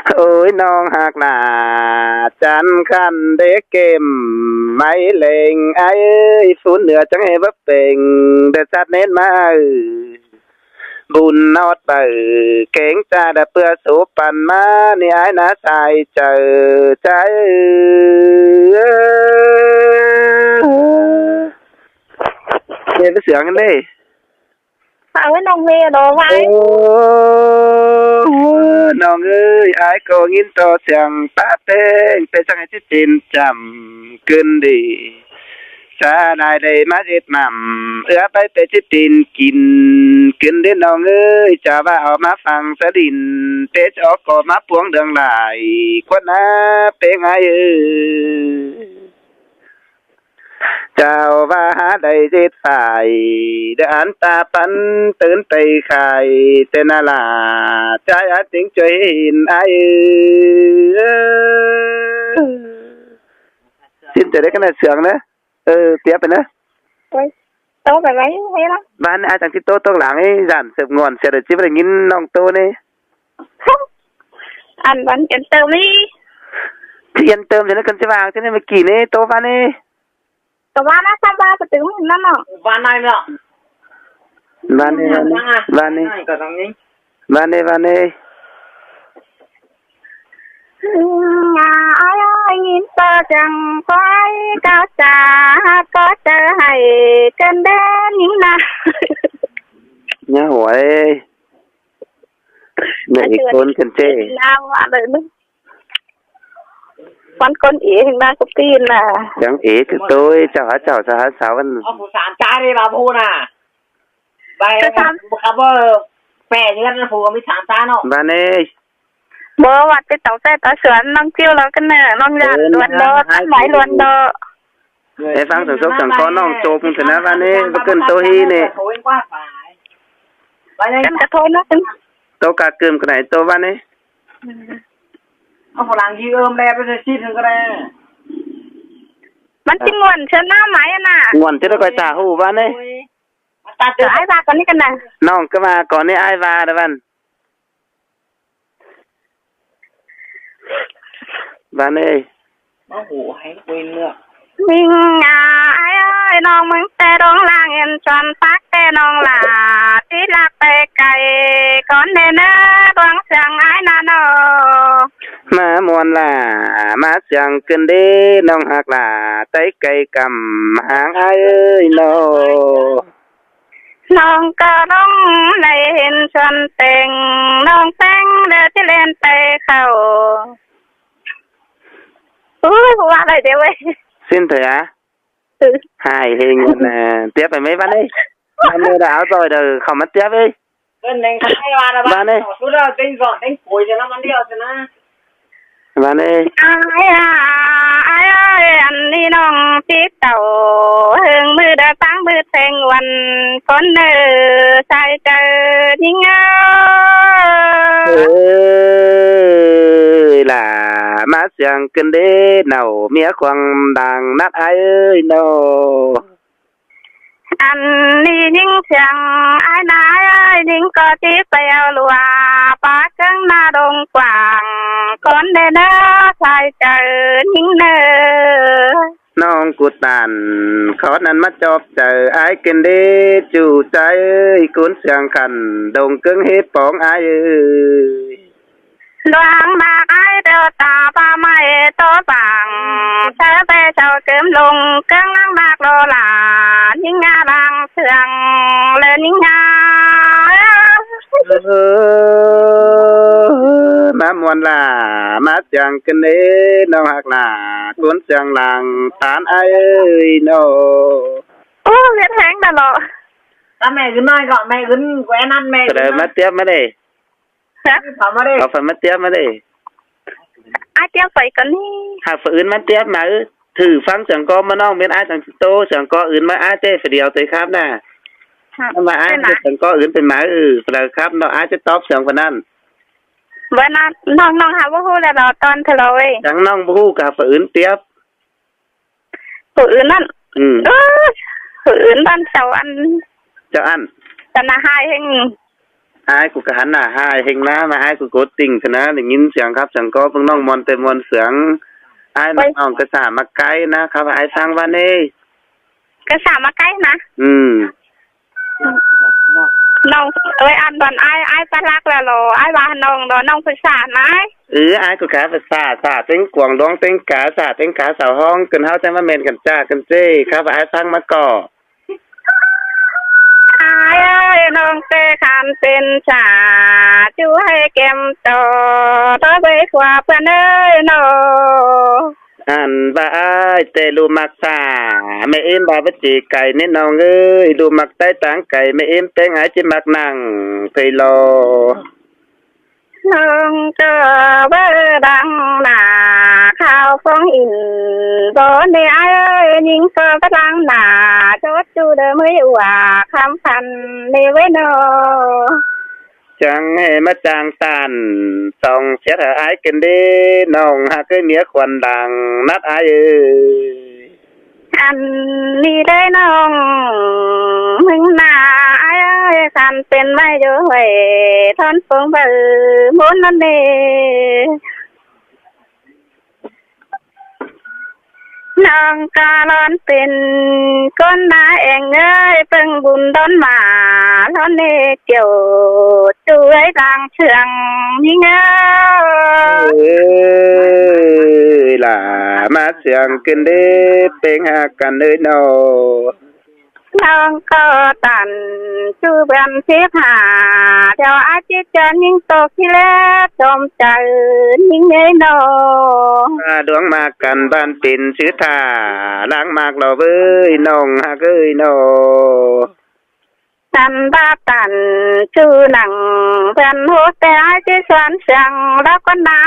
โอ้ยน้องหักหนาจันคันเด็กเกมไม่เล่งไอ้ฝุ่นเหนือจังให้บับเป่งเดือดจัดเน้นมาบุญนอดไปเก่งจ้าได้เพื่อสูบปันมาเนี่ยไอ้นะใจเจอใจเนี่ยไปเสือกันดิเอาไว้น้องเมย์รอไว้น้องเอ้ยไอ้ก็ยินต่อเสียงป้าเต้งเป็นสังให้ที่จินจำขึ้นดีสาได้ได้มาเจ็ดมั่มไปเป็นที่จินกินขึ้นได้น้องเอ้ยจะว่าเอามาฟังสะดินเตะออกก็มาพวงเดืองหลายคนน่ะเป็นไงเจ้าว่าได้เจ็ดฝ่ายเดินตาปันตื่นไปไข่เจนาลาใจอาจจึงช่วยหินไอสิ้นจะได้ขนาดเสียงนะเตี้ยไปนะโตไปไหมเฮ้ยล่ะบ้านอาจารย์ที่โตต้องหลังให้ยันเสืบงอนเสียดายจิบอะไรงินน้องโตนี่อันวันเกินเติมนี่ที่ยันเติมจะได้กันจะวางจะได้เมื่อกี้นี่โตบ้านนี่แต่ว่าน่าทำบ้านจะถึงนั่นเนาะบ้านไหนเนาะบ้านนี่บ้านนี่ก็ตรงนี้บ้านนี่ai nhìn ta chẳng phải cao xa có chờ hay cần đến những nào nhá hỏi mẹ con cần chê nào mà đợi nữa con ý hình ba cục tiền là chẳng ý thì tôi chào sao anh phụ sản trai đi bà phụ nè bài khắp phè như anh phụ mới sản trai nó bà nè bốวัดไปต่อแต่ต่อสวนน้องเจียวแล้วกันเนี่ยน้องยันล้วนโดต้นไม้ล้วนโดไอ้ฟังสงสังก้อนน้องโจมถึงนะวันนี้ก็เกินโตฮีนี่กันกระโทนนะโตกาเกิมกันไหนโตวันนี้เอาฝรั่งยืมแม่ไปจะชี้ถึงก็ได้มันจิงวนเชิญหน้าไม้น่ะงวนจะได้คอยจ่าหูวันนี้ตาเจอไอ้บาก่อนนี้กันนะน้องก็มาก่อนนี้ไอ้บาเดี๋ยววันบ้านเอ้ยโอ้โหให้คุยเลือกมิงไอ้น้องมึงแต่ร้องลางเงินจอนพักแต่น้องหลาที่ลักไปไกลก่อนเดินดวงเสียงไอ้นาโนมามวนล่ะมาเสียงขึ้นดีน้องหักล่ะใจไกลกำหางไอ้เอ้ยโนน้องก็ร้องในเห็นชนเต็งน้องแสงเดินที่เล่นไปเข้าว่าอะไรเดี๋ยวเว้ยสิ้นเถอะหายเฮงนะเตี้ยไปไหมบ้านนี้บ้านนี้ดาวrồi đời không mất ตี้ยไปเป็นแดงไทยบ้านนี้สุดแล้วเต็งก่อนเต็งปุ๋ยจะน้ำมันเดียวจะนะบ้านนี้ไอ้อันนี้น้องติ๊กเต่าหึงมือได้ฟังมือเพลงวันคนเนื้อใจเจอยิ่งเงาล่ะมาเสียงกันเด้เนาเมียควงดังนัดไอ้เอ้ยโนอันนี้ยิ่งเสียงไอ้นายยิ่งก็ที่ไปเอาลัวป้าจังนาดงกว่างคนเด้อใจเจอยิ่งเนื้อน้องกุตันขอนั้นมาจบเจอไอ้กันเด้จู่ใจกุนเสียงขันดงกึ่งเฮ็ดปองไอ้เอ้ยดวงบากไอ้เดือตาป้าไม่โตบังเธอไปเจ้าเกิมลงเครื่องนั่งบากโลลายิ่งงาลังเสื่องเลยยิ่งงามามวนล่ะมาเสียงกันเด้น้องหักล่ะกุนเสียงหลังฐานไอ้เอ้ยโนโอ้เวียนแห้งตลอดถ้าแม่ขึ้นน้อยก็แม่ขึ้นแหวนนั่นแม่เดี๋ยวมาเตี้ยมาเลยเอาฝันมาเตี้ยมาเลยไอ้เตี้ยไปกันนี่หากฝืนมาเตี้ยมาถือฟังเสียงก็มาน้องเป็นไอ้ต่างโตเสียงก็อื่นมาไอ้เต้เดียวเตยครับน่ะมาไอ้เสียงก็อื่นเป็นหมาเลยครับน้องไอ้จะตอบเสียงคนนั้นวันนั้นน้องหาว่าฮู้แล้วตอนเธอเลยจังน้องบู้กับฝืนเตี้ยฝืนนั่นฝืนตอนเจ้าอันจะนาหายเฮง อ้ายกูก็หันหน้าหายเฮงนะมาอ้ายกูกดติ่งซะนะได้ยินเสียงครับเสียงก็เพิ่งน้องมอนแต่มอนเสียงอ้ายน้องก็สามาไกลนะครับอ้ายสร้างว่าเน่ก็สามาใกล้นะน้องอันตอนไอ้ปลักแล้วหรอไอ้ว่าน้องภาษาไหมอ้ายกูกะภาษาเต็งกวางดองเต็งกาเต็งกาสาวห้องเกินเฮาจังว่าแม่นกันจ้ากันเจ้ครับอ้ายสร้างมาก่อไอ้น้องเตคันเป็นชาช่วยเก็มต่อต่อไปกว่าเพื่อนน้ออันบ่อ้ายแต่ลูมักษาแม่เอ็มบ่าวจีไก่นี่น้องเอ้ยลูมักใต้ตางไก่แม่เอ็มแต่งหายจิมักนั่งเคยรอน้องเจอเบอดังหน้าข่าวฟองอินบ่ได้ไอ้ยิงก็กำลังหน้าจดจูเดมือว่าคำพันในไว้นอจังให้มาจางตันส่องเสียเธออ้ายกันเด้น้องหากเมียควันดังนัดอ้ายอันนี้ได้น้องมึงหน้าไอ้คันเป็นไม่เยอะเว้ยทอนฟงเบอมุนนั่นเด้น้องกาลอนเป็นก้นนาเองเอ้ยเพิ่งบุญต้นมาท่อนเนเกี่ยวช่วยทางเชืองยิ่งเอ้ยล่ะมาเสียงกันเด้เป็นหากันเลยโนน้องก็ตันชูเบันเสียผ่าเดี๋ยวอาจิตจะยิ่งตกที่แล้วจมใจยิ่งเงยโนดวงมากกันบ้านเป็นชื่อท่าล้างมากเราเว้ยน้องหากเอ้ยโนตันบ้าตันชูหนังเป็นหัวแต่อาจิตสันเสียงแล้วก็น้า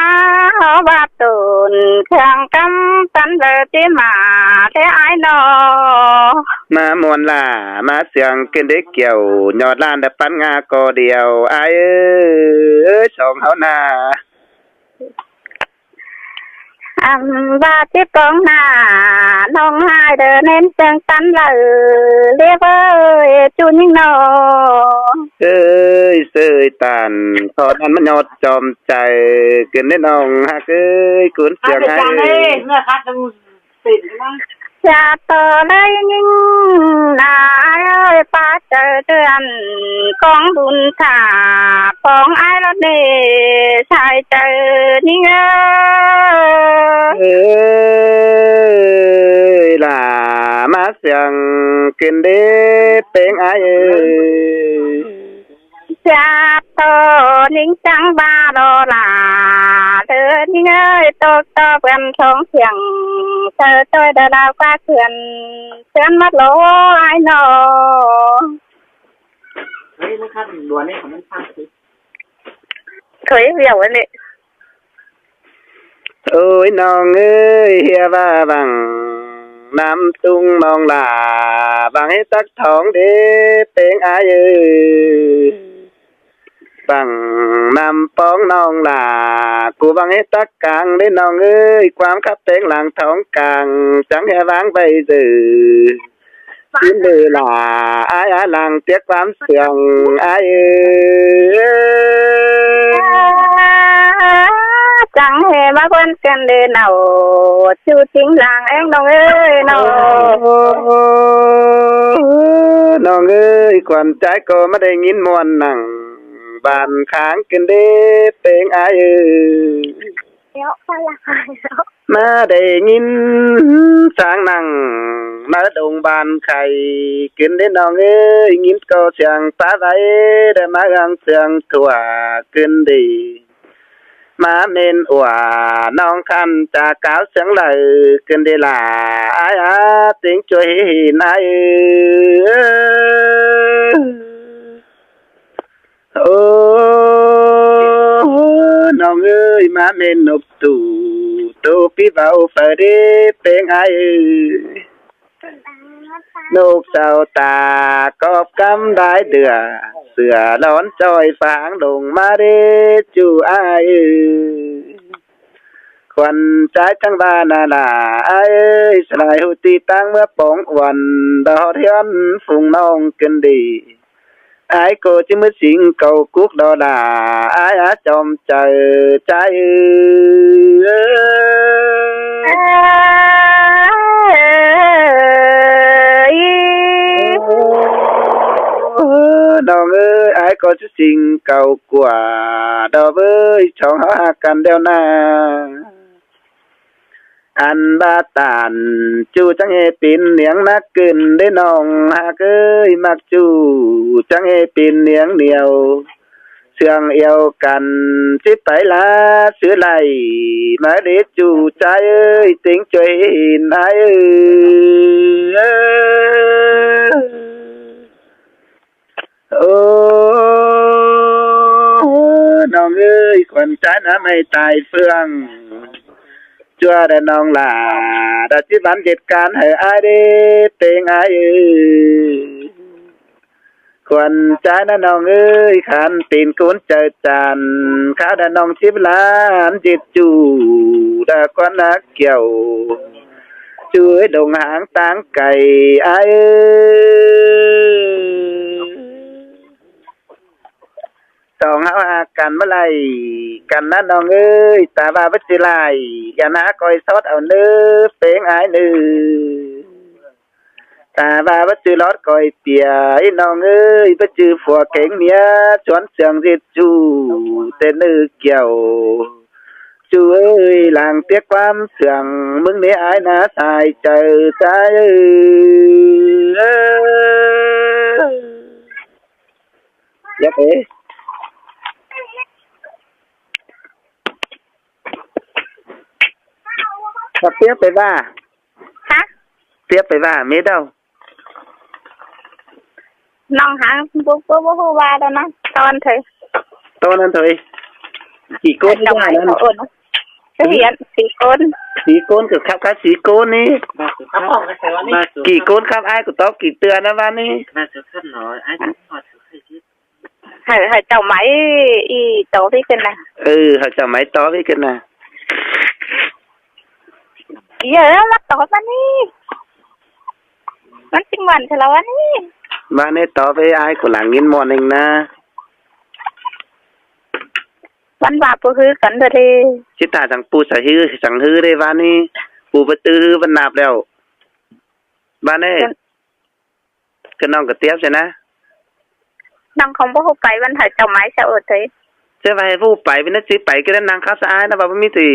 บาตุนเครื่องกำตันเลยที่มาแค่ไอ้โนมามวนล่ะมาเสียงกันได้เกี่ยวยอดล้านแต่ปันงาก็เดียวไอ้สองเฮานาอันว่าที่ตรงหน้าน้องหายเดินเน้นเสียงตันเลยเรียบเอ้ยจูนิ่งโนเสยตันตอนนั้นมันยอดจอมใจเกินได้น้องฮักกุนเสียงให้เนื้อคัดดูติดนะจะต่อเลยยิ่งนาเอ้ยป้าเจอเดือนกองบุญถาปองไอ้รถเดชายเจอนี่เอ้ยล่ะมาเสียงกินเด้เป็นไอ้จะต่อนิ่งจังบ้าโดลาเดินนี่เอ้ยโตเป็นทองเสียงเธอช่วยเดินเอาก้าเขื่อนมัดโลไอ้หนอเฮ้ยมันคัดด่วนนี่ของมันฟังสิเคยเหี่ยวเลยโอ้ยน้องเอ้ยเฮียว่าบังน้ำตุ้งมองลาบังให้ตักทองเด้เป็นไอ้บังนำป้องน้องลากูบังให้ตักกลางได้น้องเอ้ยความขับเต็งหลังท้องกลางจังแห่วางไปสื่อขึ้นเลยล่ะไอ้หลังเตี้ยความเสียงไอ้จังแห่มาคนกันเดินเอาชูจริงหลังเองน้องเอ้ยน้องเอ้ยควันใจก็ไม่ได้ยินมวนหนังบานค้างกันเด้เป็นไอ้เดี๋ยวไปละมาได้ยินสางนั่งมาดงบานไข่กินได้น้องเอ้ยยินก็เสียงป้าไว้ได้มาอังเสียงถั่วกินดีมาเมนอัวน้องคันจากก้าวเสียงเลยกินได้ล่ะไอ้ติงช่วยนายโอ้น้องเอ้ยมาเมนนบตูตูพี่เบาเฟรดีเป็นไอ้นกเจ้าตากอบกำได้เดือเสือร้อนจอยฟางลงมาเรจูไอ้ควันใจทั้งบ้านน่ะไอ้สลายหุติตั้งเมื่อปองวันดอเทียนฝุ่งน้องกันดี ai cô chỉ mới xin cầu cuộc đó là ai á trong chờ trái đòn ơi ai có chỉ xin cầu quả đó với chồng họ cần đeo na anh ba tàn chú chẳng hề pin niếng nát kinh đến nòng hạ ơi mặc chú chẳng hề pin niếng nhiều sương yêu cần chỉ phải lá sữa này mà để chú trai ơi tiếng chơi hình ai nòng ơi còn trái nó mày tài phương chúa đã nong là đã chỉ bán dịch can hay ai đi tiếng ai còn trái nó nong ơi khăn tin cuốn trời tràn khá đã nong chip lá dịch chủ đã con lá kiểu chuối đồng hãng táng cày ai song háo cần mới lại cần nó nong ơi ta ba bất chỉ lại gần há coi sót ở nữ tiếng ai nữ ta ba bất chỉ lót coi tìa nong ơi bất chỉ phùa cánh mía choán sương diệt chu tên nữ kiểu chú ơi làng tiếc quam sương mừng mía ai ná xài chờ trái dạ thế tiếpไปว่าฮะtiếpไปว่ามีđâu น้องหาบ่ฮู้ว่าแล้วนะตอนเถอะ ตอนนั้นเถอะกี่ก้นได้นั้นเรียน4 คนกับครับ4 คนนี่กี่ก้นครับอ้ายกูตอบกี่เตือนนะวันนี้น่าจะขึ้นน้อยอ้ายพอถือให้คิดให้เจ้าไหมอีโตพี่ขึ้นนะให้เจ้าไหมต่อพี่ขึ้นนะเยอะมาต่อวันนี้มันจริงวันเถอะวันนี้วันนี้ต่อไปไอ้กูหลังกินมอนึงนะวันว่าปูฮือกันเด้อทีชิตาจังปูใส่ฮือจังฮือได้วันนี้ปูไปตื้อวันนับแล้ววันนี้ก็น้องก็เตี้ยบใช่นะน้องคงบ่ฮู้ไปวันให้เจ้าไม้ซะเถิใช่ไปผู้ไปเป็นนักสิไปก็ได้นางข้าวสะอาดนะบ่มีสิ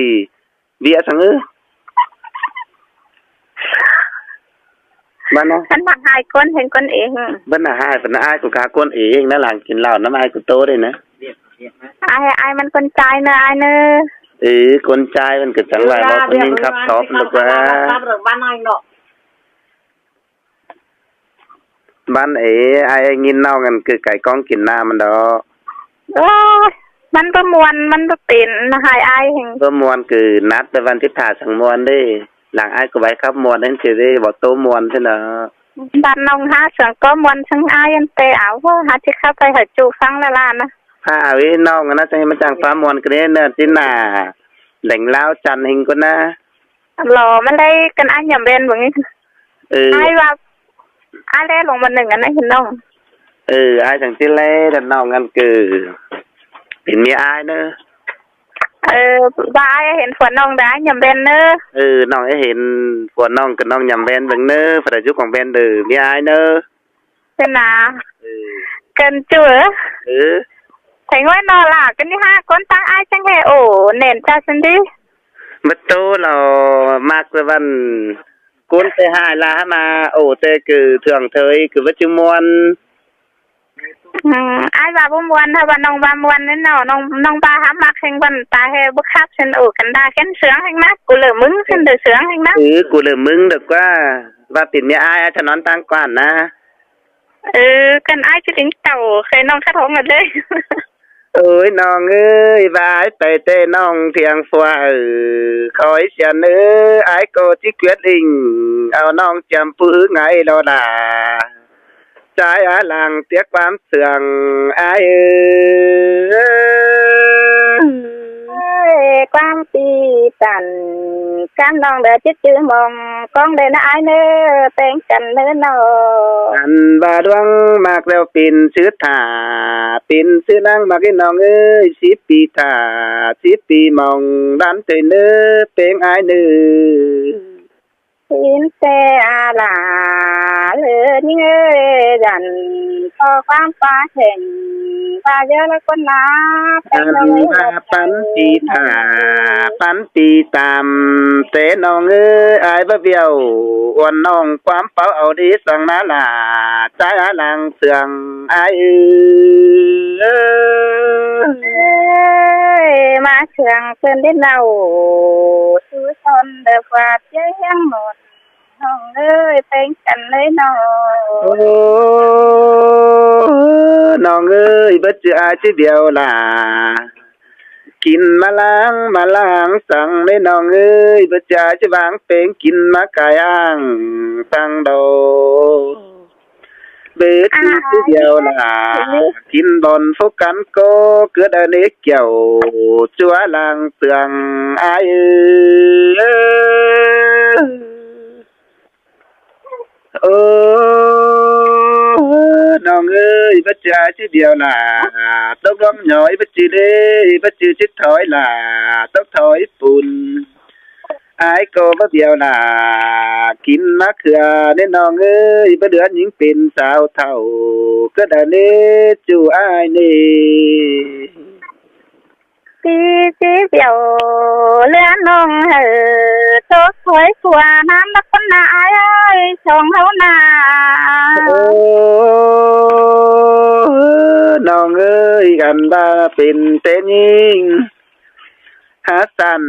เบียสังฮือบ้านนะฉันมาหายก้นเห็นก้นเองบ้านน่ะหายเป็นอ้ายกูกาก้นเองนะหลังกินเหล้าน้ำอ้ายกูโตได้นะอ้ายมันคนใจเนอะอ้ายเนอะคนใจมันก็จังหวะว่าคนยิงขับท็อปหรือว่าบ้านน้อยเนาะบ้านอ้ายกินเหล้ากันคือไก่ก้องกินน้ำมันดอกมันประมวลมันประเป็นหายอ้ายเห็นประมวลคือนัดไปวันที่ถ่าสังมวลได้หลังอ้ายก็ไว้ครับมวลนั่นสิได้บอกโตมวลใช่เนาะบ้านน้องหาเสียงก็มวลทั้งอ้ายยันเตะเอาว่าหาที่เข้าไปหาจูฟังละลานนะผ้าวิน้องนะจะให้มาจังฟ้ามวลกันเนี่ยเนื้อที่หนาแหล่งเล้าจันหิงก็นะหล่อไม่ได้กันอ้ายยำเบนแบบนี้อ้ายว่าอ้ายเล่ลงมาหนึ่งอันนั้นเห็นน้องอ้ายจังที่เล่ดันน้องกันคือเป็นเมียอ้ายเนอะบ้าเห็นฝนน้องได้ยำเบนเนอะน้องเห็นฝนน้องกับน้องยำเบนเบิ่งเนอะฝรั่งยุคของเบนมีอ้ายเนอะเป็นน่ะเกินจั่วถึงว่านอล่ะกันนี่5 คนตั้งอ้ายจังแห่โอ้เน่นจ้าซันดิมาโตเรามากเลยวันกุนไปหายลามาโอ้แต่คือเถื่องเทยคือว่าจุมวนอ้ายว่าบ่มวนถ้าว่าน้องว่ามวนนั่นเนาะน้องบ้าหามักแห่งวันตาแห่บ่คักฉันโอ้กันได้แค่นเสืองแห่งนักกูเหลือมึงฉันเดือเสืองแห่งนักกูเหลือมึงเด็กว่าปิดเมียอ้ายฉันนอนตั้งกว่านนะกันอ้ายจะถึงเต่าเคยน้องคัดท้องกันเลยเอ้ยน้องเอ้ยบายไปเต้น้องเพียงฟัวคอยเสียนไอ้โกจิเกวียดลิงเอาน้องจำปื้อไงเราด่าใจหลังเตี้ยความเสื่องไอ้ ความปีตันกันน้องเดือจิตจื้อมองกองเดินอายเนื้อเป็นกันเนื้อนออันบาดวงมากแล้วปินชื่อถาปินชื่อนางมากให้น้องเอ้ย10 ปีถา10 ปีมองดันเตยเนื้อเป็นอายเนื้อสินเสอาลาเลือนี่เอ้ยดันพอความฟ้าแข็งฟ้าเยอะแล้วคนน้าอันว่าปันปีถาปันปีตามเตน้องเอ้ยอายบ่เบี้ยวอ้วนน้องความเป้าเอาดีสังนาลาใจอาลังเสืองอายเอ้ยมาเชื่องเพิ่นได้เล่าชูชนเด้อฝาดเยังหมดน้องเอ้ยเป็นกันเลยน้องโอ้น้องเอ้ยบ่จืออายสิเดียวล่ะกินมาล้างสั่งเลยน้องเอ้ยบ่จืออายสิวางเป็งกินมากายอ้างสั่งโดเบิดสิเดียวล่ะกินบอนฟุกกันโกเกิดอันนี้เกี่ยวจัวลางเตืองอายโอ้น้องเอ้ยบ่จืออายสิเดียวล่ะตกลงหน่อยบ่จือเด้บ่จือสิถอยล่ะตกถอยปุ่นอายก็บ่เดียวล่ะกินมะเขือเด้น้องเอ้ยบ่เดือนหญิงเป็นสาวเฒ่าก็ได้เนจูอายนี่ปีจีเดียวเลือนน้องโตถอยขัวน้ำนักคนนาอายช่องเฮานาโอ้น้องเอ้ยกันบ่าเป็นเต้นยิงหาสัน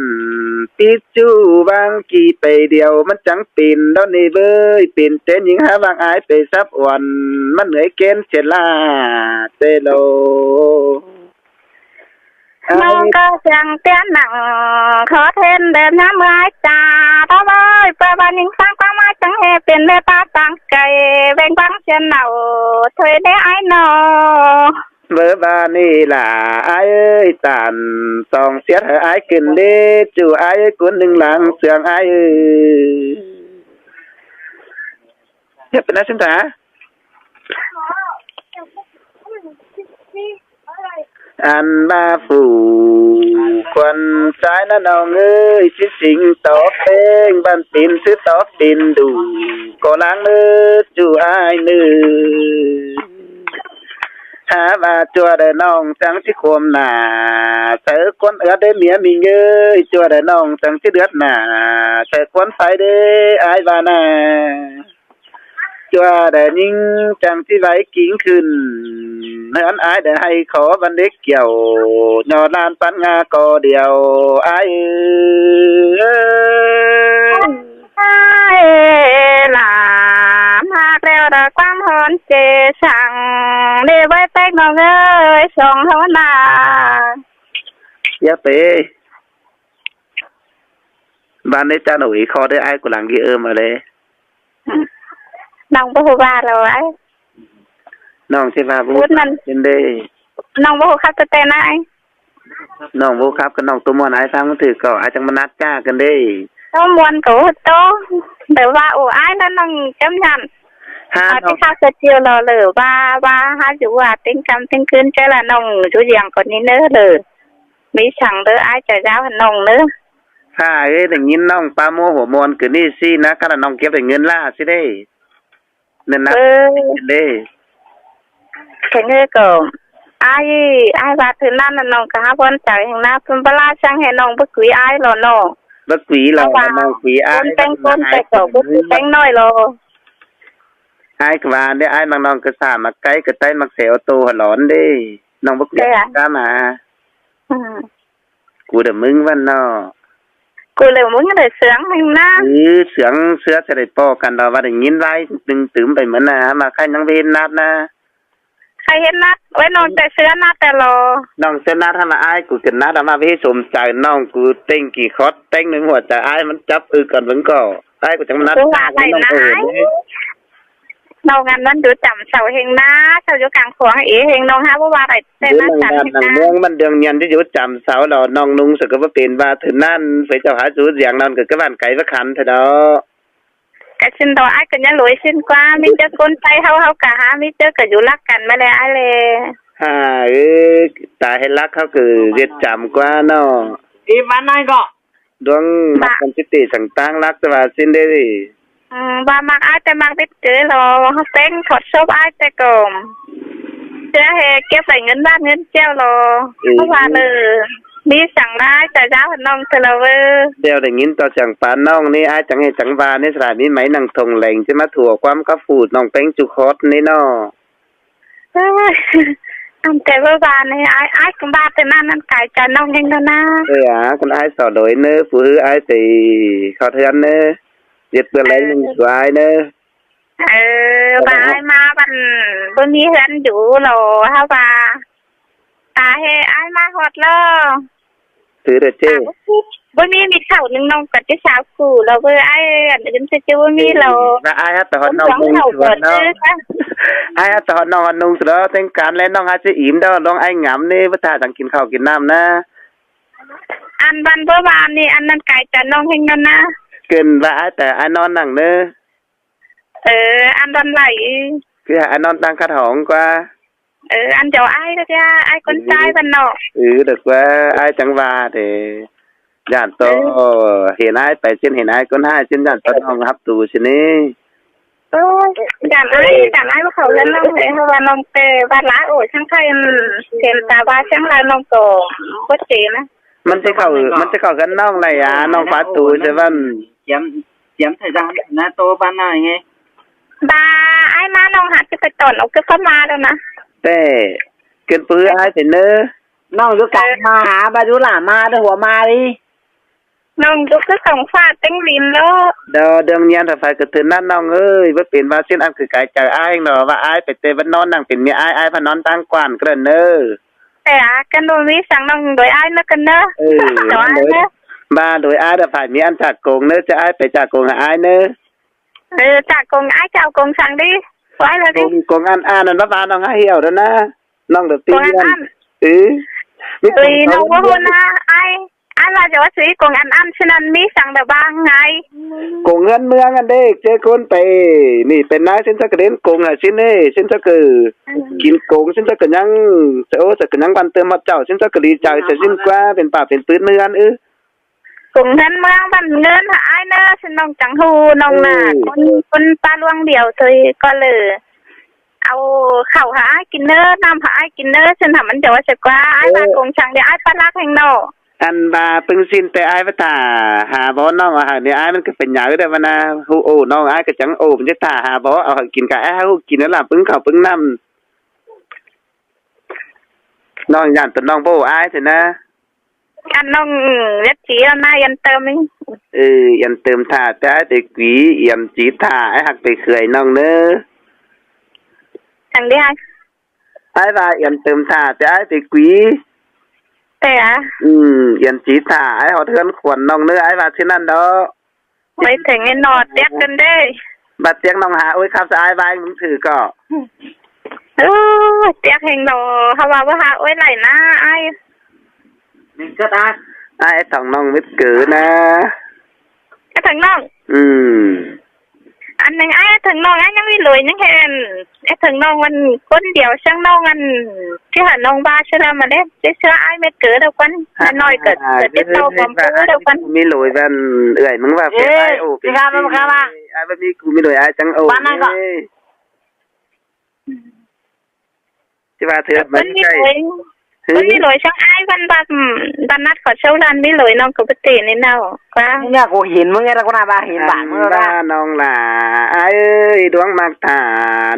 ปิดจูบางกี่ไปเดียวมันจังปินดอนนี่เบ้ยปินเต้นยิงหาบางอายไปซับอ่อนมันเหนื่อยเกณฑ์เสลาเตโลน้องก็จังเตี้ยนหนังขอเทนเดินน้ำเมื่อจ่าทำไมเปิดบ้านยิงสร้างความมาจังเฮเป็นเมตตาสังไก่แบ่งบังเชียนเหนาถอยได้ไอ้นอเบอร์บานี่ล่ะอายเอ้ยตันต้องเสียเธออายขึ้นเด้จูอายคนหนึ่งหลังเสียงอายเฮ็ดเป็นอะไรสิตาอันมาฝูควันสายนะน้องเอ้ยสิสิงตอกเพลงบ้านปินซื้อตอกปินดูก็ล้างเนื้อจูอายเนื้อหาว่าจัวได้น้องจังสิโคมหน้าเธอคนเอื้อได้เมียมีเงยจัวได้น้องจังสิเดือดหน้าเธอคนไฟเด้อายว่าน่ะจัวได้ยิงจังสิไว้กิ่งขึ้นเฮือนอายได้ให้ขอบันเด็กเกี่ยวยอดลานปันงาก็เดียวอายหลามากแล้วดอกความหอนเจสั่งเรียไว้แตกน้องเอ้ยส่งเฮานาอย่าไปบ้านนี้จ้าหนุ่ยคอได้อายกูหลังกี่มาเลยน้องบ่ฮู้ว่าแล้วไอ้น้องสิว่าบ่เป็นเด้น้องบ่ฮู้ครับแต่นายน้องบ่ครับกับน้องตัวมอนอ้ายฟังมันถือก็อาจจังมานัดจ้ากันเด้ตัวมวนก็โตแต่ว่าโอ้อ้ายนั่นน้องจำยันที่ข้าวเจียวรอเลยว่าหาอยู่ว่าติ้งคำติ้งคืนใจละน้องจุเรียงคนนี้เนื้อเลยมีสั่งเด้ออ้ายจะเจ้าน้องเนื้อค่ะเอ้ยได้ยินน้องปาโมหัวมวนคือนี่สินะคันน้องเก็บได้เงินล่าสิเด้นั่นนะเด้แค่เงี้ยก็อ้ายว่าถึงนั่นน้องก็หาพ้นใจแห่งน้าเพิ่นบ่ลาช่างให้น้องบ่คุยอ้ายหรอน้องบ่คุยเราน้องคุยอ้ายแต่งคนแต่ก็บ่แต่งน้อยหรออ้ายก็ว่าได้อ้ายน้องก็สามาไกลก็ใต้มักเสียวโตหลอนเด้น้องบ่คุยกล้ามากูเด้อมึงวันเนาะกูเลยมึงได้เสียงมึงนะเสียงเสือจะได้ป้อกันเราว่าได้ยินไว้ตึงตื่มไปเหมือนนะมาใครนังเวนนัดนะใครเห็นนัดไว้น้องแต่เสือนัดแต่รอน้องเสือนัดทำมาอ้ายกูกินนัดมาพี่สมใจน้องกูเต้งกี่คอดเต้งหนึ่งหัวใจอ้ายมันจับก่อนมึงก็อ้ายกูจังนัดน้อง น้องงานนั้นดูจำเสาเฮงนะเสาอยู่กลางขวางเอเฮงน้องฮะว่าอะไรแต่ หรือ น่า น้อง จำ บ้าน เฮง นาง นะ เมืองมันเดืองยันที่อยู่จำเสาเราน้องนุงสึกว่าเป็นว่าถึงนั่นไปเจ้าหาจูเสียงนั่นก็บ้านไก่ว่าคันเถอะเนาะ กะชินดอไอ้กันยังรวยชินกว่ามีเจอคนใจเฮากะหามีเจอก็อยู่รักกันมาแล้วไอ้เลย ตาให้รักเขาคือเรียนจำกว่าเนาะ อีวันนั้นก็ ดวงมักกันจิตติสังตั้งรักสวัสดิ์สิ้นได้ดิ ว่ามักไอ้แต่มักได้เจอหรอเขาเต้งถอดชอบไอ้แต่กลมเจอเฮเก็บใส่เงินบ้านเงินเจ้าหรอเพราะว่าเลยมีสั่งได้แต่เจ้าพน้องเธอละเว้ย เดี๋ยวได้ยินต่อจังปานน้องนี่ไอ้จังให้จังวาในสถานีไหมนังทงแหล่งจะมาถั่วความกระฟูดน้องเป้งจุคอดนี่เนาะ อันแต่ว่าบ้านนี่ไอ้กับบ้านแต่นั่นไก่จะน้องเองแล้วนะ คุณไอ้สอดโดยเนื้อผู้ฮือไอ้ตีเขาเทือนเนื้อเจ็บเปลือยนึงสวยเนื้อ บ้านไอ้มาบันบนมีเฮือนอยู่หรอฮะว่าตาเฮไอ้มาหอดแล้ว ถือเด้อเจ้ บนมีเข่าหนึ่งน้องกับที่สาวกูเราเบอร์ไอ้อันอื่นจะบนมีเรา và ai hát taoน้องนุ่งสวนเนาะai hát taoน้องนุ่งสวนเต็งการแล้วน้องอาจจะอิ่มเด้อน้องไอ้งำนี่ว่าถ้าต้องกินข้าวกินน้ำนะ อันบันเบอร์บานนี่อันนั้นไก่จะน้องเฮงนั่นนะ เกินว่าไอ้แต่ไอ้นอนนั่งเน้อ อันบันไหล คือไอ้นอนตั้งคัดหองกว่า อันเจ้าไอ้ก็จะไอ้คนใจบันเนาะ đượcว่าไอ้จังว่าthì dàn to hiện ai phải trên hiện ai con hai trên dàn toน้องฮับตูสินี่ จานไอ้ว่าเขาเล่นน้องเลยเพราะว่าน้องเตะบ้านร้ายโอ้ช่างไทยเห็นตาบ้าช่างไรน้องโตก็เจ๋นะ มันจะเข้ากันน้องอะไรน้องฟ้าตูใช่ป่ะ chiếm thời gian na tô ban nào nghe บ้าไอ้มาน้องหัดจะไปตอนเอาก็เข้ามาแล้วนะ แต่เกินปื้อไอ้เป็นเน้อ น้องอยู่กลางมาหาบาดูหลามาเด้อหัวมาดิ น้องยกก็ส่งฟาดเต็งลินแล้ว เดืองยันถ้าไฟกระตือนนั่นน้องเอ้ยว่าเป็นว่าเส้นอันคือไก่ใจไอ้เนาะว่าไอ้ไปเตะวันนอนนั่งเป็นเมียไอ้พนอนตั้งกวนกระเน้อ แต่กันโดนวิสั่งน้องโดยไอ้นะกันเนอะโดยไอ้เนอะ บ้าโดยไอ้แต่ฝ่ายมีอันจากโกงเน้อจะไอ้ไปจากโกงหาไอ้เน้อ จากกงไอ้เจ้ากงสั่งดิไว้เลยดิ โกงอันนั่นว่าบ้าน้องให้เหี่ยวแล้วนะน้องเดือดตี กงอัน น้องว่าคนนะไอ้ว่าจะว่าซื้อกงอันฉะนั้นมีสั่งแบบบางไง โกงเงินเมืองอันเด็กเจ้าคนไปนี่เป็นนายเส้นสักเด่นโกงอ่ะชิ้นนี่เส้นสักคือกินโกงเส้นสักยังโอ้สักยังบันเติมมาเจ้าเส้นสักดีใจจะสิ้นกว่าเป็นป่าเป็นปืนเมืองกงเงินเมืองบันเงินไอ้เนอะฉันน้องจังหูน้องน่ะคนปลาลวงเดียวเธอก็เลยเอาข้าวหากินเนอน้ำหากินเนอฉันทำมันจะว่าจะกว่าไอ้บากงช่างเดี๋ยวไอ้ปลาลักแห่งนออันบาปึงสิ้นแต่ไอ้ภาษาหาบ่น้องอาหารเนี่ยไอ้มันก็เป็นอย่างเดียวนะฮู้โอ้น้องไอ้ก็จังโอ้มันจะตาหาบ่เอากินกับไอ้ฮู้กินแล้วล่ะปึงข้าวปึงน้ำน้องย่านตัวน้องโบไอ้สินะอันน้องเล็ดจีแล้วนะยันเติมนี่ยันเติมท่าแต่ไอ้แต่กวียันจีท่าไอ้หักไปเคยน้องเน้อสั่งได้ไอ้ว่ายันเติมท่าแต่ไอ้แต่กวีแต่ยันจีท่าไอ้เขาเทือนขวัญน้องเนื้อไอ้ว่าที่นั่นดอกไม่ถึงไอ้นอดเรียกกันได้บัดเตียงน้องหาโอ้ยครับสายบายมึงถือก็เรียกแห่งดอเขาว่าหาโอ้ยไหลนะไอ้นี่ก็ได้ไอ้ทองน้องมิดเกือนะไอ้ถึงน้องอันหนึ่งไอ้ถึงน้องไอ้ยังไม่รวยยังเห็นไอ้ถึงน้องวันคนเดียวช่างน้องอันที่หาน้องบ้าเชื่อมาเด้เชื่อไอ้ไม่เกิดแล้วกันน้อยเกิดจะโตความรู้แล้วกันมีรวยวันเอื่อยมึงว่าเฟซไอ้โอ้พี่ข้ามาข้ามาไอ้แบบนี้กูมีรวยไอ้จังโอ้ที่ว่าเธอมันใช่มันมีรวยช่างไอ้วันบันนัดขอเช่าร้านมีรวยน้องกับปฏินี่เนาะก็เนี่ยกูเห็นมึงไงตะกูน่าบ้าเห็นบ้านมึงละน้องล่ะไอ้ดวงมักตา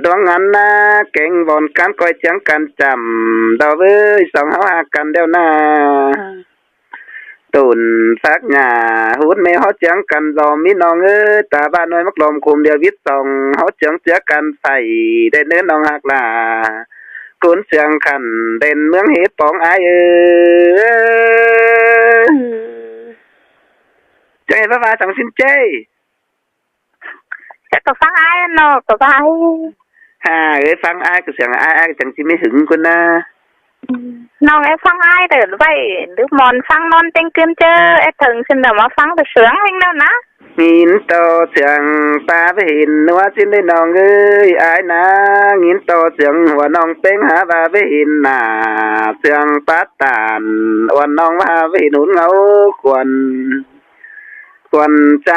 ดวงอันนะเก่งบนกันก้อยเจียงกันจำดาวเอ้ยสองเฮาหากันเดียวนาตุนสักหน้าหูดไม่เฮาเจียงกันรอมีน้องเอ้ยตาบ้านน้อยมักลมคุมเดียววิทย์ส่องเฮาเจียงเสียกันใส่ได้เนื้อน้องหักล่ะกุนเสียงขันเด่นเมืองเฮ็ดปองอายใจพระวาสังสินเจจะ ก็ฟังอ้ายเนาะก็ไปฟังอ้ายก็เสียงอ้ายจังสิไม่หึงคนนะน้องไอ้ฟังอ้ายเด้อไปหรือมอนฟังนอนเต็งเกินเจอไอ้ถึงฉันเดี๋ยวมาฟังแต่เสียงเองแล้วนะงินโตเสียงตาไปเห็นว่าสิ้นได้น้องเอ้ยอายนะงินโตเสียงหัวน้องเป้งหาบาไปเห็นหน้าเสียงปัดตานวันน้องมาไปหนุนเงาควนใจ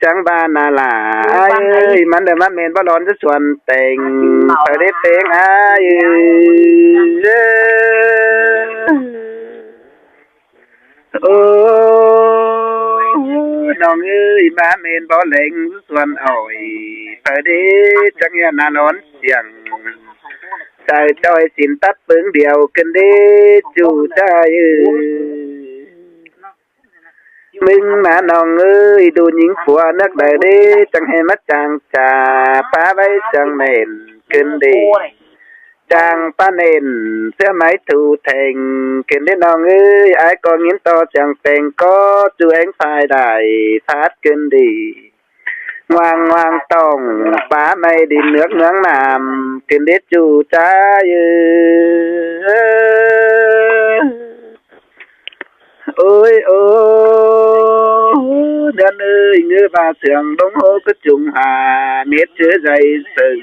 จังบ้านนาลาเอ้ยมันเดิมมันเมนบ่ร้อนจะชวนแต่งไปได้เป้งอายโอ้น้องเอ้ยมาเมนบ่เล็งส่วนอ่อยไปได้จังยานาร้อนเสียงใจจอยสินตัดปึงเดียวกันได้จู่ใจมึงมาน้องเอ้ยดูหญิงผัวนักได้เด้จังให้มาจางจ่าป้าไว้จังเน่นขึ้นดีจางป้าเน่นเสื้อไหมถูแทงขึ้นได้น้องเอ้ยไอ้ก็งินต่อจังแต่งก็จูเองภายได้พัดขึ้นดีวางต้องป้าไม่ดินเนื้อเมืองน้ำขึ้นได้จู่จ้าโอ้เดินเอ้ยเงือบาเสียงดงโหก็จุงหาเม็ดเชื้อใจสึง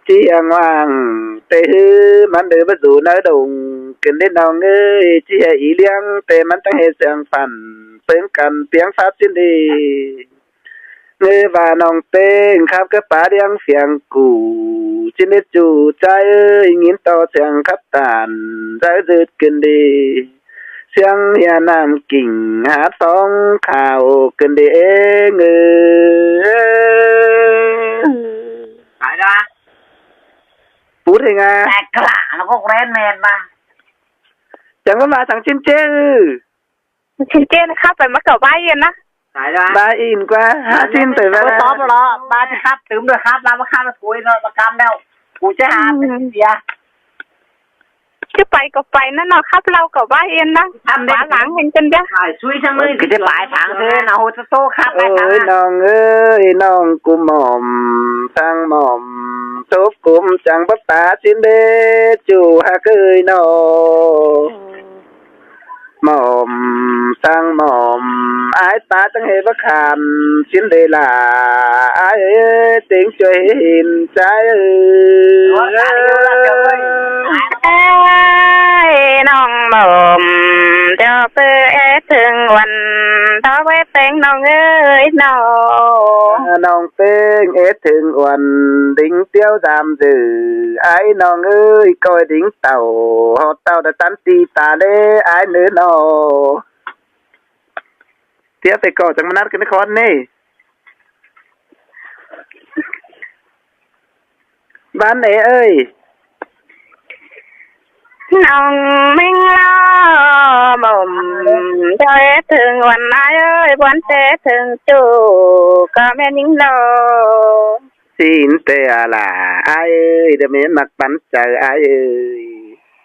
ที่ยังว่างแต่ฮือมันเดินมาสู่น้าดงขึ้นได้น้องเอ้ยที่ให้อีเลี้ยงแต่มันต้องให้เสียงฝันเปิงกันเปียงฟ้าสิ้นดีเงือบาน้องเต้งครับก็ป่าเลี้ยงเสียงกูจินได้จู่ใจเอ้ยงินต่อเสียงขับตานใจจืดขึ้นดีเสียงยาน้ำกิ่งหาสองข่าวกันเด้งหายละพูดยังไงแต่กล้าแล้วก็เรนเมนมาจังว่ามาทางชินเจ้ชินเจ้นะครับไปมาเก่าบ้านเย็นนะหายละบ้าอินกว่าหาชินตื่นมาตอบรอบ้านครับตื่นด้วยครับแล้วมาข้ามมาคุยเนาะมากำแล้วกูจะหาเป็นเสียจะไปก็ไปนั่นเนาะครับเราก็ว่าเองนะหมาหลังเห็นจังจ้ะช่วยช่างมือก็จะปลายทางเธอนะโหจะโตครับน้องเอ้ยน้องกูหม่อมทางหม่อมทุบกุมจังปัตตาสินเดจู่หาเคยนอหม่อมทางหม่อมไอ้ตาจังเฮบคำสินเดล่าไอ้ติงช่วยเห็นใจน้องหม่อมจะเปิดถึงวันถ้าไว้แต่งน้องเอ้ยน้องเป้งถึงวันดิ้งเตี้ยวดำดื้อไอ้น้องเอ้ยก้อยดิ้งเต่าหอเต่าแต่ตันตีตาเล่ไอ้เนื้อนอเตี้ยไปก่อจังมานัดกันนครนี่บ้านไหนเอ้ยน้องไม่ล้อบ่มจะถึงวันไหนเอ้ยวันเตถึงจู่ก็แม่นิ่งรอสินเตะล่ะไอ้เอ้ยเดี๋ยวแม่มักปั่นใจไอ้เอ้ย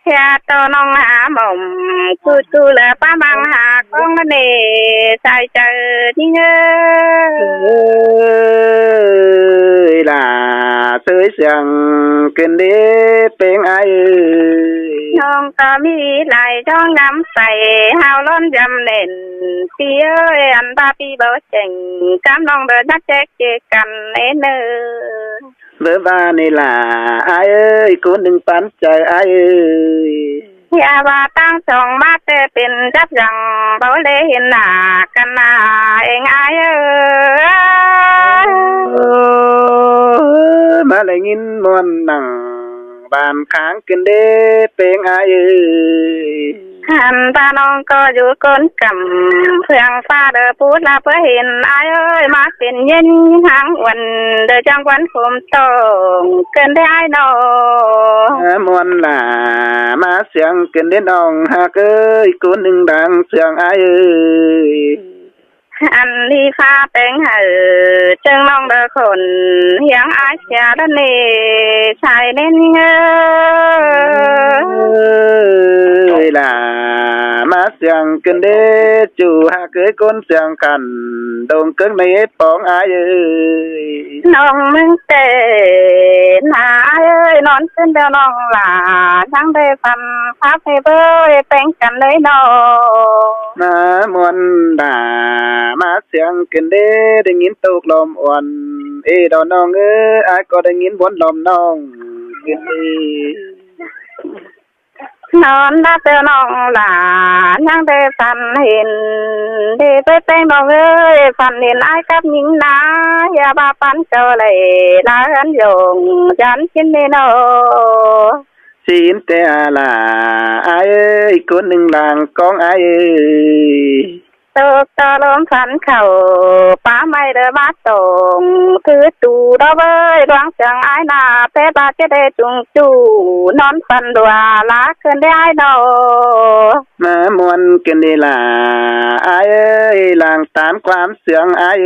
อย่าตัวน้องหาหม่อมจู่ๆแล้วป้าบังหาก้องมันเน่ใส่เจอนี่เอ้ยล่ะเสยเสียงเกินเด้เป็นไอ้น้องก็มีไหลช่องน้ำใสหาวล้นยำเล่นพี่เอ้ยอันตาพี่เบอเจ๋งกำน้องเดินนักแจ๊กเจกันเนเนอเบอบ้านนี่ล่ะไอ้เอ้ยคนหนึ่งปันใจไอ้เอ้ยอย่าว่าตั้งสองมาแต่เป็นจับยังเบาเลยเห็นหน้ากันหน้าเองไอ้เอ้ยมาเลยงินมวนหนังบ้านค้างกันเด้เป็นไอ้เอ้ยหันตาน้องก็อยู่ก้นกำเพื่องฟ้าเดอพูดลาเพื่อเห็นไอ้เอ้ยมาเป็นเย็นหางวันเดอจังวันผมโตเกินได้ไอ้น้องมวนล่ะมาเสียงเกินได้น้องหากเอ้ยกูหนึ่งดังเสียงไอ้เอ้ย อันนี้ฟ้าแต่งจึงน้องเด้อคนยังอาเสียดนี่ชายเล่นเงยล่ะมาเสียงกันเด้จู่หาเคยคนเสียงกันดงเกินในปองอายน้องมึงเตะหนานอนขึ้นเดียวน้องหลาทั้งได้ฟันพับให้เบ้ยแต่งกันเลยน้องมามวนด่ามาเสียงกันเด้ได้ยินตกลมอ่อนดอนน้องอายก็ได้ยินบนลมน้องกันนอนได้เจอน้องหลานยังได้ฟันเห็นได้ไปแต่งน้องฟันเห็นไอ้กับหญิงนาอย่าบ้าปันเจอเลยลากันยงจันกินไม่นอสินแต่ละอายคนหนึ่งหลังกองอายตกตะลมฝันเข่าป้าไม่เดินมาตรงคือตูดเอาไว้ดวงเสียงไอ้นาเพชรบาจะได้จุงจูนอนฝันดัวลาขึ้นได้ไอ้ดอมามวนกันดีล่ะอายหลังตามความเสียงอาย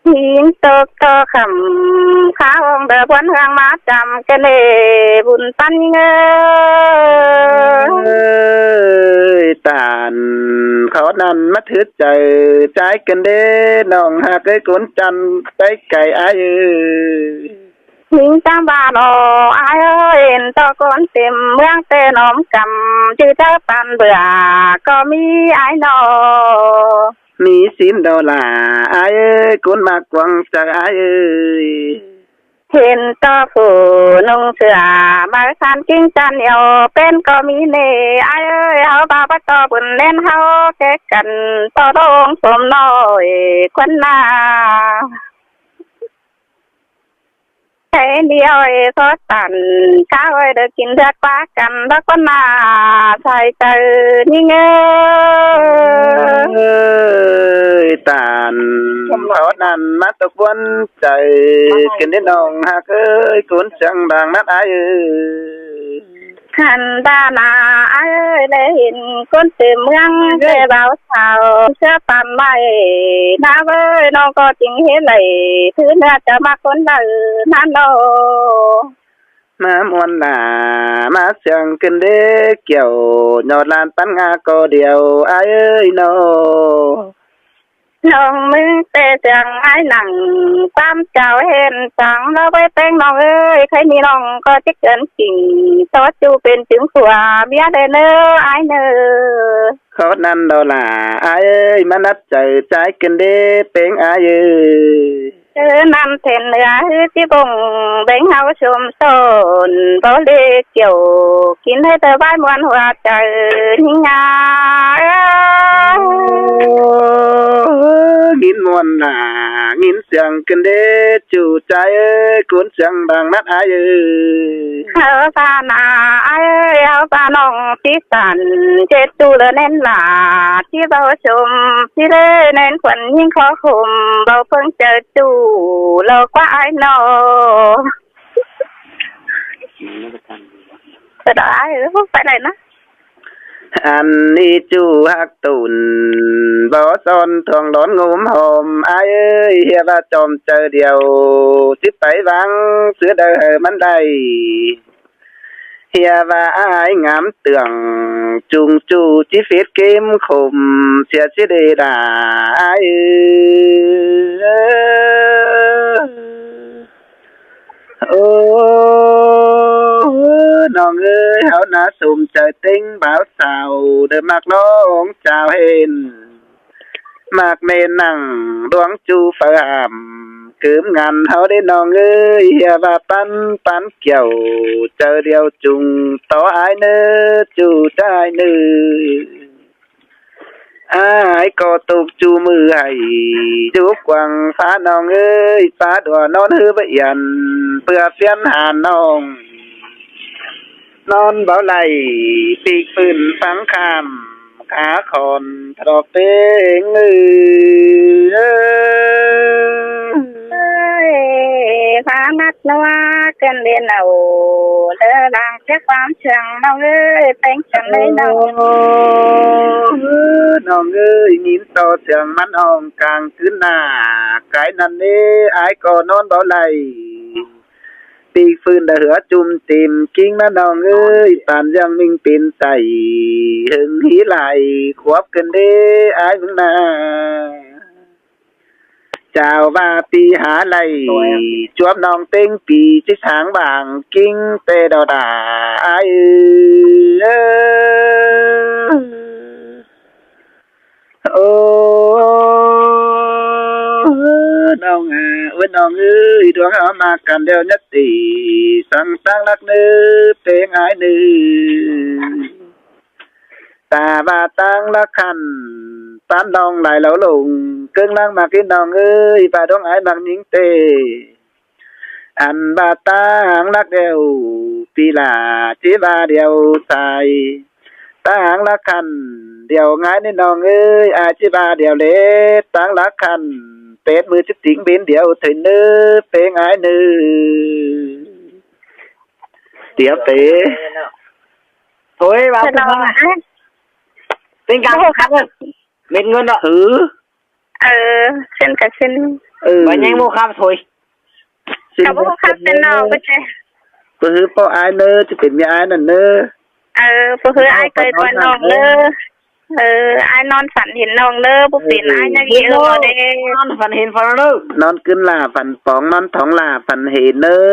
หินตกตะคำข้าวองเดือวันห่างมาจำกันเลยบุญปันเงยตานเขานั่นมาถือใจกันเด้น้องหากเคยคนจันใจไก่อายหิงตามบ้านอายเห็นตะกอนเต็มเมืองเตน้อมกำชื่อเจ้าปันเบื่อก็มีไอ้นอมีสินดอลลาร์อายคนมากกวังจากอายเห็นตะฝูนุ่งเสื้อมาคันกิ้งจันเอวเป็นก็มีเน่ไอ้เขาบาปต่อบุญเล่นเขาแก่กันต่อดงสมน้อยคนหน้าแค่เดียวก็ตันข้าวเด็กกินเดือดปากันแล้วก็นาใส่ใจนี่เงยตานเขานั่นมาตกวันใจกินได้น้องหากเคยคนจังบางนัดอายขันดานาไอ้เลยเห็นคนเต็มเมืองเจ้าบ่าวสาวเชื่อปันไม่น้าเว้ยน้องก็จริงเห็นเลยถือเนื้อจะมาคนเดินนั่นโลมามวนหนามาเสียงกันเด้เกี่ยวยอดลานปันงาก็เดียวอายน้องมึงเตะเสียงไอ้หนังตามเจ้าเห็นจังแล้วไปแต่งน้องใครมีน้องก็จะเกินจริงซอจูเป็นจึงขัวเมียได้เนอไอ้เนอเขานั่นดอลลาร์อายมานัดใจกันเด้เป็นอายนั่นเทนเนื้อที่บงแบ่งเฮาชมสนบ่เล็กเกี่ยวกินให้เธอบ้านมวนหัวใจหิงางินมวนหนางินเสียงกันเด้จู่ใจคนเสียงบางนัดอายเฮาตานาเฮาตาน้องที่สันเจ็ดตูละเน้นหลาที่เบาชมที่เล่เน้นขวัญยิ่งขอคุมเบาเพิ่งเจอจู่เราก็ไอ้นอไปได้ไปไหนนะอันนี้จูฮักตุนบ่ซอนทองร้อนงมหอมอายเฮียว่าจอมเจอเดียวสิไปวังเสือเด้อมันได้เฮียว่าอายงามเตืองจุงจูจิฟิตเกมคมเสียสิเดดาอายโอ้น้องเฮาน่าสุ่มใจติ้งบ่าวสาวเด้อมักน้องเจ้าเห็นมากเมนั่งดวงจูฝามคืมงานเฮาได้น้องเฮียว่าปันเกี่ยวเจอเดียวจุงต่ออายเนอจูได้เนออายก็ตกจูมือให้จูกวังฟ้าน้องฟ้าดัวนอนฮือบ่ยันเพื่อเฟียนหาน้องนอนเบาไหลปีกปืนฟังคำขาคอนทรอเป้งฟ้ามัดนัวเกินเรียนเอาเดินทางเช็คความเชิงน้องเป็นจังเลยน้อง น้องเอ้ยยินต่อเสียงมันห้องกลางคืนหน้ากายนั่นเอ้อายก็นอนเบาไหลปีกฟื้นเหือจุ่มติ่มกิ้งนะน้องเอ้ยปานยังมิงเป็นใสหึงหีไหลควบกันเด้อายมึงนาเจ้าว่าปีหาไหลจวบน้องเต็งปีที่ทางบางกิ้งเตดอดาอายโอ้น้องน้องเอ้ยดวงเอามากันเดียวนัดตีสั่งตั้งรักเนื้อเพลงอายเนื้อตาบาตั้งละคันตานดองไหลเหลาลงเกิงนั่งมากินน้องเอ้ยป่าดองอายบางยิงเตอันบาตาหางรักเดียวปีลาจีบาเดียวตายตาหางละคันเดียวง่ายนี่น้องเอ้ยอาจีบาเดียวเล็ดตั้งละคันเป็ดมือจิบถิงบินเดียวถึงเนื้อเพลงอายเนื้อเดี๋ยวเต๋โอ้ยว่า จะลองอ่ะ เป็นการครับเม็ดเงินอ่ะ ถือ เส้นกับเส้น วันยังโมครับถอย กับพวกครับเส้นนอกก็ใช่ เพื่อพ่ออายเนื้อจะเป็นมีอายนั่นเนื้อ เพื่อไอ้เคยก่อนน้องเด้อไอ้นอนฝันเห็นน้องเด้อปุ๊บปีนไอ้ยังเยอะเลย นอนฝันเห็นฝันเด้อน อนขึ้นลาฝันปองนอนท้องลาฝันเห็นเนื้อ